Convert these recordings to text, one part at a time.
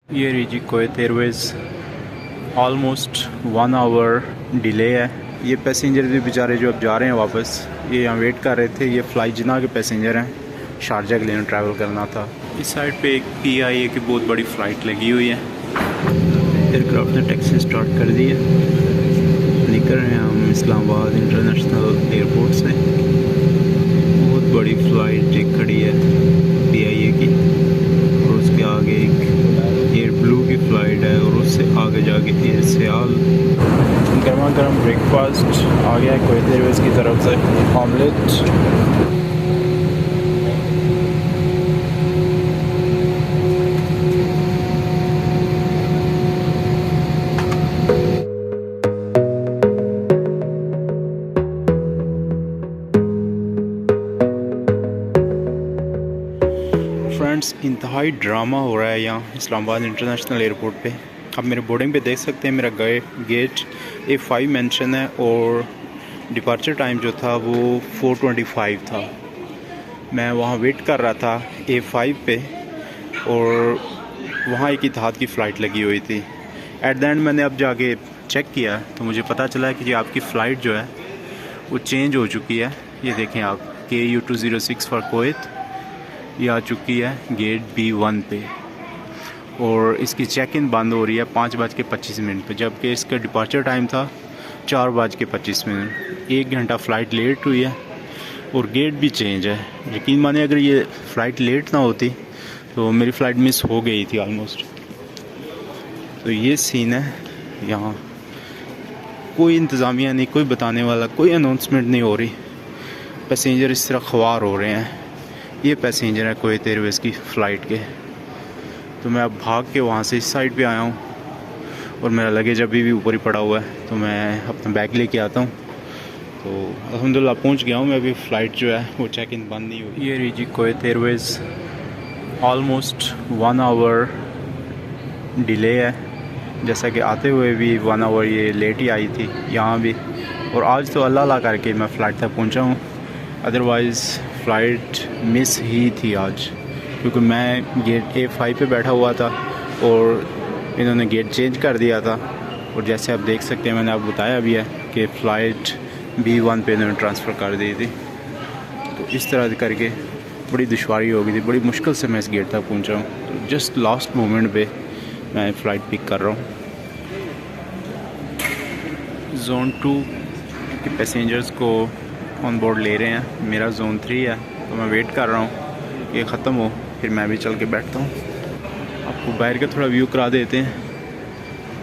ये रही Kuwait Airways almost 1 hour delay है। ये पैसेंजर भी बेचारे जो अब जा रहे हैं वापस, ये यहाँ वेट कर रहे थे। ये फ्लाई जिना के पैसेंजर हैं, शारजा के लिए ट्रैवल करना था। इस साइड पे एक PIA की बहुत बड़ी फ़्लाइट लगी हुई है। एयरक्राफ्ट ने टैक्सी स्टार्ट कर दी है। निकल रहे हैं हम इस्लामाबाद इंटरनेशनल एयरपोर्ट से। बहुत बड़ी फ़्लाइट एक खड़ी है PIA की, और उसके आगे एक एयर ब्लू की फ़्लाइट है, और उससे आगे जाके एयर सियाल। गर्मा गर्म ब्रेकफास्ट आ गया है कुवैत एयरवेज़ की तरफ से। ऑमलेट, फ्रेंड्स इंतहाई ड्रामा हो रहा है यहाँ इस्लामाबाद इंटरनेशनल एयरपोर्ट पे। आप मेरे बोर्डिंग पे देख सकते हैं, मेरा गेट A5 मेंशन है, और डिपार्चर टाइम जो था वो 4:25 था। मैं वहाँ वेट कर रहा था A5 पे, और वहाँ एक इत्तेहाद की फ़्लाइट लगी हुई थी। एट द एंड मैंने अब जाके चेक किया तो मुझे पता चला कि आपकी फ़्लाइट जो है वो चेंज हो चुकी है। ये देखें आप, KU 206 फॉर कुवैत, ये आ चुकी है गेट B1 पे, और इसकी चेक इन बंद हो रही है 5:25 पे, जबकि इसका डिपार्चर टाइम था 4:25। 1 घंटा फ़्लाइट लेट हुई है, और गेट भी चेंज है। यकीन माने अगर ये फ़्लाइट लेट ना होती तो मेरी फ़्लाइट मिस हो गई थी ऑलमोस्ट। तो ये सीन है यहाँ। कोई इंतज़ामिया नहीं, कोई बताने वाला, कोई अनाउंसमेंट नहीं हो रही। पैसेंजर इस तरह ख्वार हो रहे हैं। ये पैसेंजर है कुवैत एयरवेज़ की फ़्लाइट के। तो मैं अब भाग के वहाँ से इस साइड पे आया हूँ, और मेरा लगेज अभी भी ऊपर ही पड़ा हुआ है, तो मैं अपना बैग लेके आता हूँ। तो अल्हम्दुलिल्लाह पहुँच गया हूँ मैं। अभी फ़्लाइट जो है वो चेक इन बंद नहीं हुई। ये रही जी Kuwait Airways almost 1 hour delay है। जैसा कि आते हुए भी 1 आवर ये लेट ही आई थी यहाँ भी, और आज तो अल्लाह अल्लाह करके मैं फ़्लाइट तक पहुँचा हूँ। अदरवाइज़ फ़्लाइट मिस ही थी आज, क्योंकि मैं गेट A5 पे बैठा हुआ था और इन्होंने गेट चेंज कर दिया था। और जैसे आप देख सकते हैं, मैंने आपको बताया भी है कि फ़्लाइट B1 पे इन्होंने ट्रांसफ़र कर दी थी। तो इस तरह करके बड़ी दुश्वारी हो गई थी, बड़ी मुश्किल से मैं इस गेट तक पहुंचा हूँ। तो जस्ट लास्ट मोमेंट पे मैं फ़्लाइट पिक कर रहा हूँ। ज़ोन 2 के पैसेंजर्स को ऑन बोर्ड ले रहे हैं। मेरा ज़ोन 3 है, तो मैं वेट कर रहा हूँ कि ख़त्म हो, फिर मैं भी चल के बैठता हूँ। आपको बाहर का थोड़ा व्यू करा देते हैं।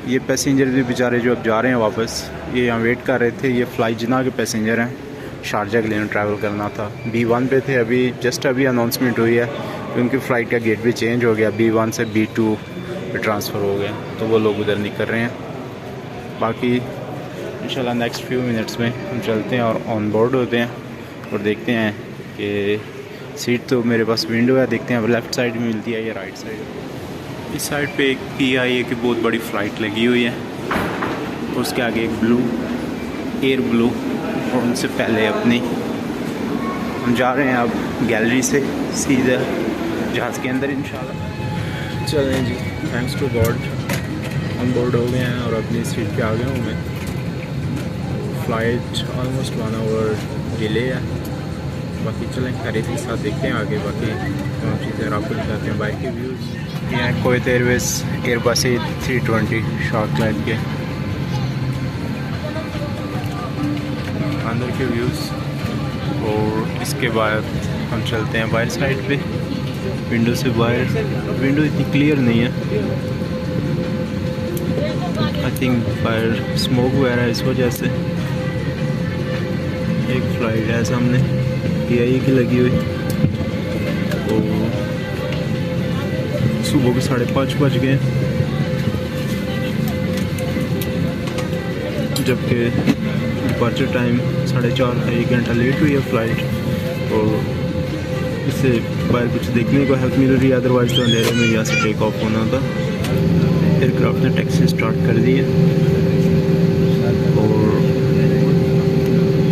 ये पैसेंजर भी बेचारे जो अब जा रहे हैं वापस, ये यहाँ वेट कर रहे थे। ये फ्लाई जिना के पैसेंजर हैं, शारजा के लिए ट्रैवल करना था। B1 पे थे। अभी जस्ट अभी अनाउंसमेंट हुई है कि उनकी फ़्लाइट का गेट भी चेंज हो गया, B1 से B2 पे ट्रांसफ़र हो गया, तो वो लोग उधर निकल रहे हैं। बाकी इंशाल्लाह नेक्स्ट फ्यू मिनट्स में हम चलते हैं और ऑन बोर्ड होते हैं, और देखते हैं कि सीट तो मेरे पास विंडो है, देखते हैं अब लेफ़्ट साइड में मिलती है या राइट साइड। इस साइड पे एक PIA की बहुत बड़ी फ़्लाइट लगी हुई है, और उसके आगे एक ब्लू एयर ब्लू, और उनसे पहले अपनी। हम जा रहे हैं अब गैलरी से सीधा जहाज़ के अंदर इंशाल्लाह। चलें जी, thanks to God on board हो गए हैं और अपनी सीट पे आ गया हूँ मैं। फ़्लाइट ऑलमोस्ट 1 आवर डिले है। बाकी चलें खरीद के साथ देखते हैं आगे, बाकी तमाम चीज़ें आपको दिखाते हैं, बाइक के व्यूज़। ये हैं Kuwait Airways Airbus A320 shark line के अंदर के व्यूज़। और इसके बाद हम चलते हैं बाहर साइड पे, विंडो से बाहर। विंडो इतनी क्लियर नहीं है, आई थिंक बाहर स्मोक वगैरह है, इस वजह से। एक फ़्लाइट है सामने PIA की लगी हुई, और सुबह के 5:30 बज गए, जबकि डिपार्चर टाइम 4:30 था। 1 घंटा लेट हुई है फ़्लाइट, और इससे बाहर कुछ देखने को हेल्प मिल रही है, अदरवाइज़ तो अंधेरे में यहाँ से टेक ऑफ होना था। एयरक्राफ्ट ने टैक्सी स्टार्ट कर दी है, और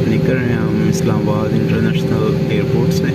निकल रहे हैं हम इस्लामाबाद इंटरनेशनल एयरपोर्ट से।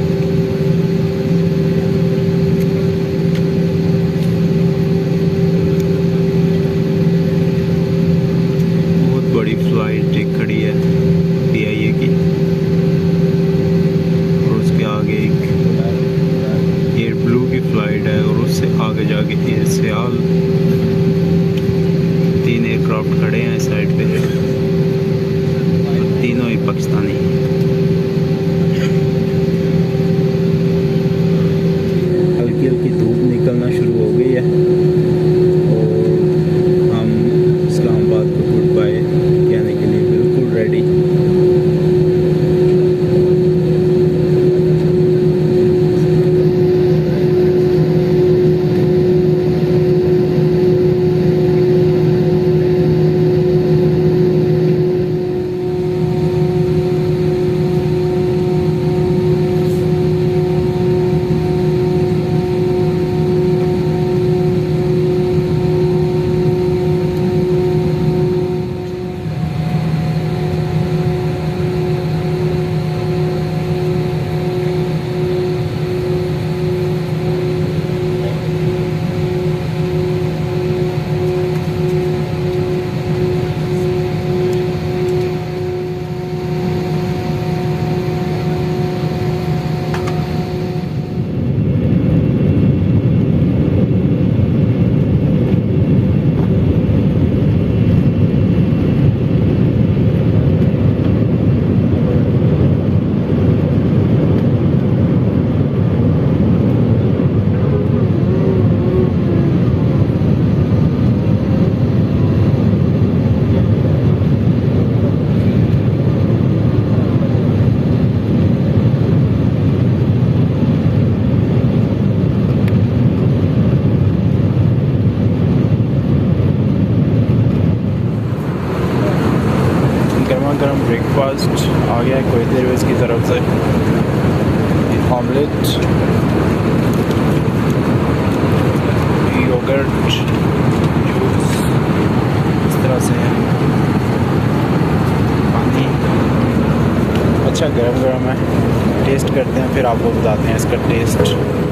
ब्रेकफास्ट आ गया है कुवैत एयरवेज़ की तरफ से। ऑमलेट, योगर्ट, जूस इस तरह से है। पानी अच्छा गरम गरम है। टेस्ट करते हैं फिर आपको बताते हैं इसका टेस्ट।